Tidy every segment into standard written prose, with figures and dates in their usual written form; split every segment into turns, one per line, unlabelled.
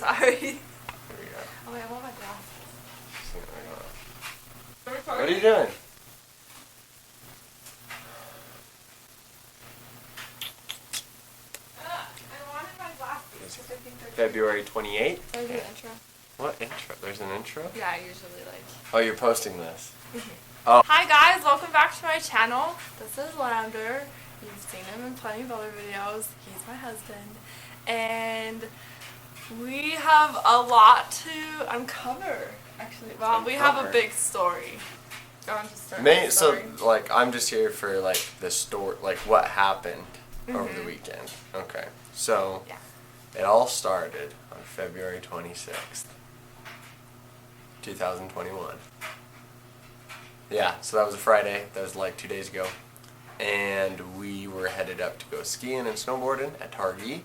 sorry.
Here we go.
Oh wait, I want my glasses.
What are you doing?
I wanted my glasses because I think they're
February 28th?
There's an intro.
What intro? There's an intro?
Yeah, I usually like.
Oh, you're posting this.
Hi guys, welcome back to my channel. This is Lander. You've seen him in plenty of other videos. He's my husband. And we have a lot to uncover, actually. Well, we have a big story. You want to start with the story?
So, like, I'm just here for, like, the story, like, what happened over the weekend. Okay. So,
Yeah.
it all started on February 26th, 2021. Yeah, so that was a Friday. That was like 2 days ago. And we were headed up to go skiing and snowboarding at Targhee.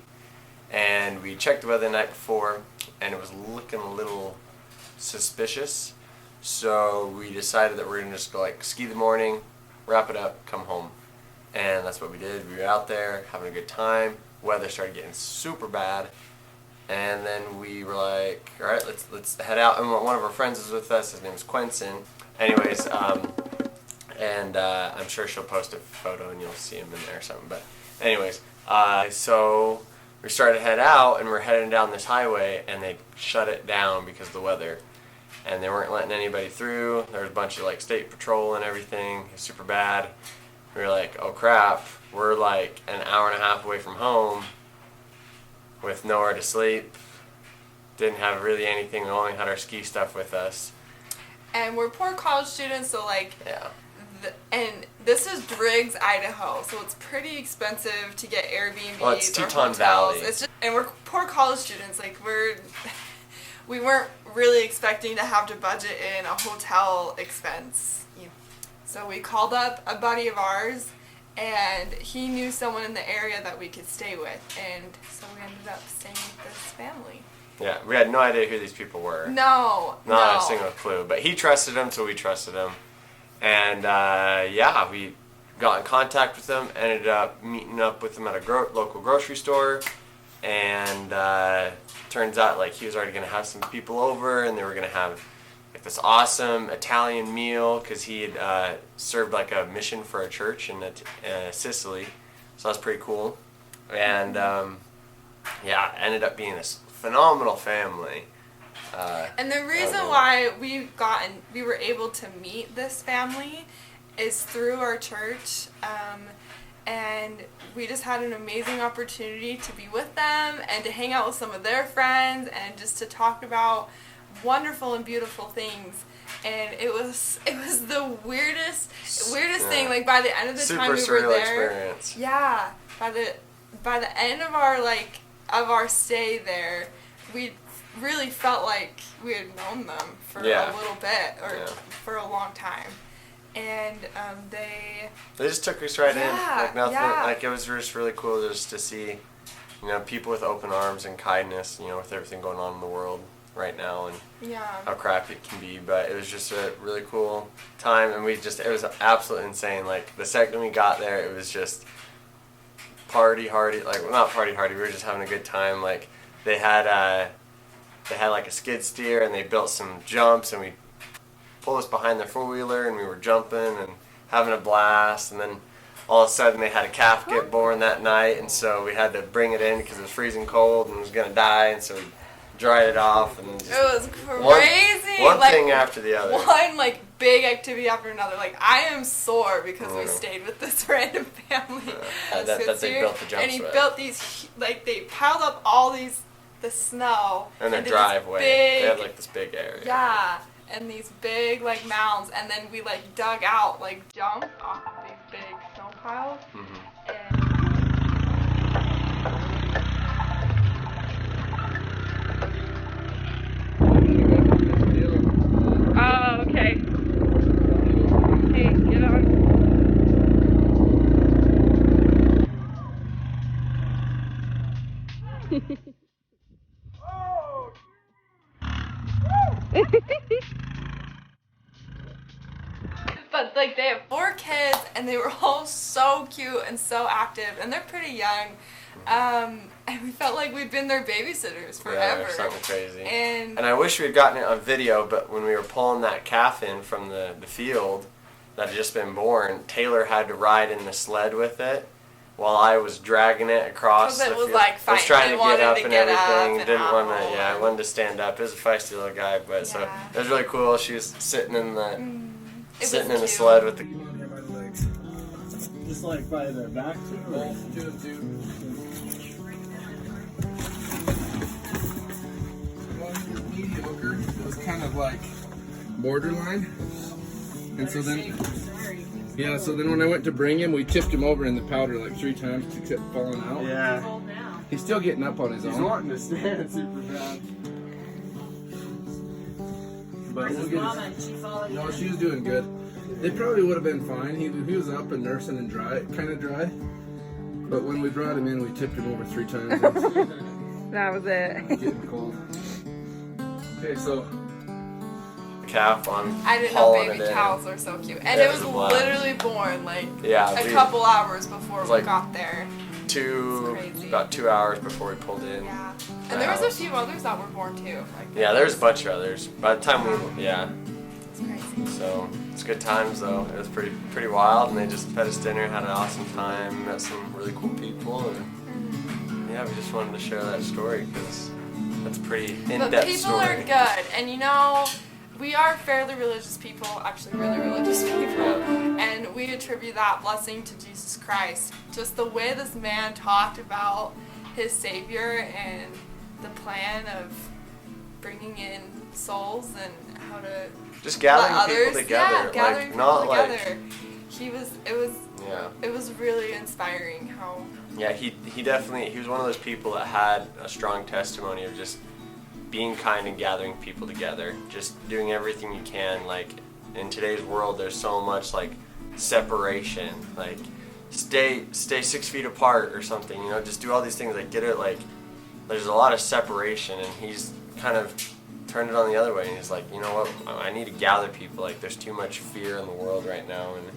And we checked the weather the night before, and it was looking a little suspicious. So we decided that we're going to just go like ski the morning, wrap it up, come home. And that's what we did. We were out there having a good time. Weather started getting super bad. And then we were like, all right, let's head out. And one of our friends is with us. His name is Quentin. Anyways, and I'm sure she'll post a photo and you'll see him in there or something. But anyways, so we started to head out and we're heading down this highway and they shut it down because of the weather. And they weren't letting anybody through. There was a bunch of like state patrol and everything. It was super bad. We were like, oh crap, we're like an hour and a half away from home with nowhere to sleep. Didn't have really anything. We only had our ski stuff with us.
And we're poor college students, so like,
Yeah.
And this is Driggs, Idaho, so it's pretty expensive to get Airbnbs
Well, it's
or
Teton
hotels.
Valley.
It's just, and we're poor college students. Like we weren't really expecting to have to budget in a hotel expense. So we called up a buddy of ours, and he knew someone in the area that we could stay with, and so we ended up staying with this family.
Yeah, we had no idea who these people were.
No,
Not a single clue. But he trusted them, so we trusted him. And yeah, we got in contact with them, ended up meeting up with them at a local grocery store. And turns out like he was already going to have some people over, and they were going to have like this awesome Italian meal because he had served like a mission for a church in Sicily. So that's pretty cool. And yeah, ended up being this phenomenal family.
And the reason why we were able to meet this family is through our church, and we just had an amazing opportunity to be with them and to hang out with some of their friends and just to talk about wonderful and beautiful things. And it was the weirdest thing. Like by the end of the time we were there,
experience.
yeah, by the end of our stay there, we really felt like we had known them for a little bit or for a long time. And they
just took us right in, like nothing.
Yeah.
Like it was just really cool just to see, you know, people with open arms and kindness. You know, with everything going on in the world right now and how crappy it can be. But it was just a really cool time, and it was absolutely insane. Like the second we got there, it was just party hardy. Like well, not party hardy. We were just having a good time. Like they had like a skid steer, and they built some jumps, and we pulled us behind their four-wheeler, and we were jumping and having a blast. And then all of a sudden they had a calf get born that night, and so we had to bring it in because it was freezing cold and it was going to die, and so we dried it off. And just
it was crazy.
One
like,
thing after the other.
One like big activity after another. Like I am sore because we stayed with this random family.
That they built the jumps
and he
with.
built these, like they piled up all the snow
in their
into
driveway. They had like this big area.
Yeah, and these big like mounds, and then we like dug out, like jumped off of these big snow piles. Oh, okay. Hey, get on. But like they have 4 kids and they were all so cute and so active, and they're pretty young. and we felt like we'd been their babysitters
Yeah,
forever.
or something crazy.
And
I wish we had gotten it on video, but when we were pulling that calf in from the field that had just been born, Taylor had to ride in the sled with it while I was dragging it across the field.
Because it was like
I was
fighting.
trying
It
to
wanted
get up
to
and
get up
everything.
and
Didn't want
howl
to. Yeah, I
and-
wanted to stand up. It was a feisty little guy, but so
Yeah.
it was really cool. She was sitting in the
It
sitting
was
in the
cute.
sled with the.
Just like by their back too. Both do. Mediocre. It was kind of like borderline. And so then, yeah. So then when I went to bring him, we tipped him over in the powder like 3 times. He kept falling out.
Yeah.
He's still getting up on his
He's
own.
wanting to stand super bad.
But we'll get no, she was doing good. They probably would have been fine. He was up and nursing and dry, kind of dry. But when we brought him in, we tipped him over 3 times.
That was it.
Getting cold. Okay, so
Calf on.
I didn't know
hauling
baby
it in.
cows were so cute. And
Yeah,
it
it
was
was a blast.
literally born like
Yeah,
a couple hours before we
like
got there. Crazy.
About 2 hours before we pulled in.
Yeah. And there was a few others that were born too. Like,
Yeah, there's a bunch of others. By the time we, yeah.
it's crazy.
So it's good times though. It was pretty wild, and they just fed us dinner, had an awesome time, met some really cool people, and yeah, we just wanted to share that story because that's a pretty in-depth
But people
story.
are good, and you know, we are fairly religious people, actually really religious people, and we attribute that blessing to Jesus Christ. Just the way this man talked about his Savior and the plan of bringing in souls and how to
Just
let
gathering
others,
people together,
yeah, gathering
like not
people
like
together.
yeah.
It was really inspiring how.
Yeah, he definitely, he was one of those people that had a strong testimony of just being kind and gathering people together, just doing everything you can. Like in today's world, there's so much like separation, like stay 6 feet apart or something, you know, just do all these things, like get it, like there's a lot of separation, and he's kind of turned it on the other way, and he's like, you know what, I need to gather people, like there's too much fear in the world right now, and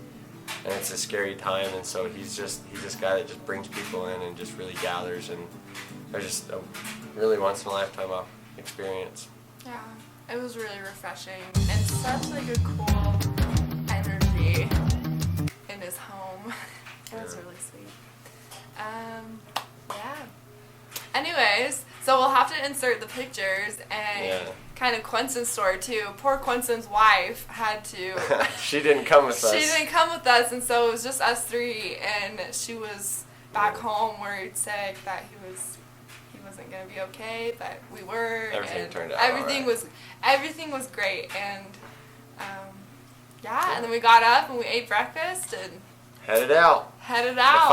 it's a scary time, and so he's just a guy that just brings people in and just really gathers, and they're just a really once in a lifetime experience.
Yeah, it was really refreshing and such like a cool energy in his home. It was really sweet. Yeah. Anyways, so we'll have to insert the pictures and
Yeah.
kind of Quentin's story too. Poor Quentin's wife had to.
She didn't come with us.
She didn't come with us, and so it was just us 3, and she was back home worried sick that he wasn't gonna be okay, but we were.
Everything
and
turned out
everything
alright.
everything was great, and yeah, and then we got up and we ate breakfast and
Headed out.
headed out.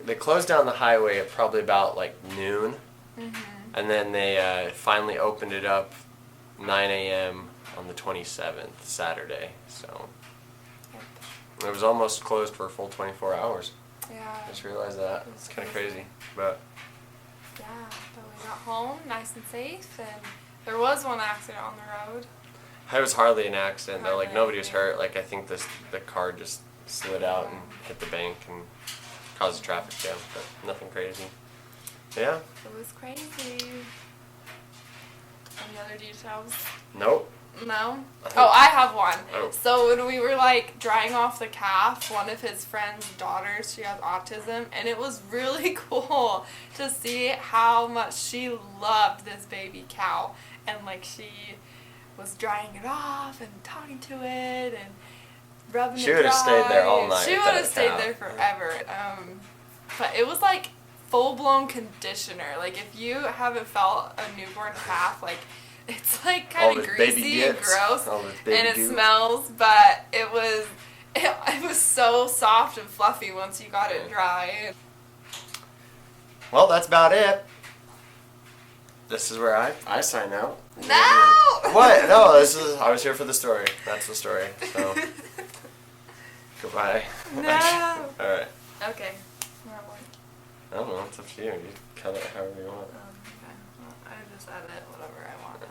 They closed down the highway at probably about like noon,
Mm-hmm.
and then they finally opened it up 9 a.m. on the 27th, Saturday. So it was almost closed for a full 24 hours.
Yeah.
I just realized that.
It was
It's kind of
crazy.
crazy, but
Yeah, but we got home nice and safe, and there was one accident on the road.
it was hardly an accident though. Like
Hardly
nobody was
anything.
hurt. Like I think the car just slid out and hit the bank and caused a traffic jam, but nothing crazy. Yeah.
It was crazy. Any other details?
Nope.
No?
I think-
Oh, I have one.
Oh.
So when we were like drying off the calf, one of his friend's daughters, she has autism, and it was really cool to see how much she loved this baby cow. And like she was drying it off and talking to it and rubbing
She
it
would have stayed there all
dry.
night
She
with
would
that
have stayed
cow.
there forever. But it was like full-blown conditioner. Like if you haven't felt a newborn calf, like it's like
All
kind of
this baby
greasy and
gets,
gross,
all this baby
and it
goo.
smells. But it was so soft and fluffy once you got it dry.
Well, that's about it. This is where I sign out.
No.
What? No, I was here for the story. That's the story. So goodbye.
No.
All right.
Okay. Where am I?
I don't know. It's up to you. You cut it however you want.
Okay. Well, I just edit whatever I want.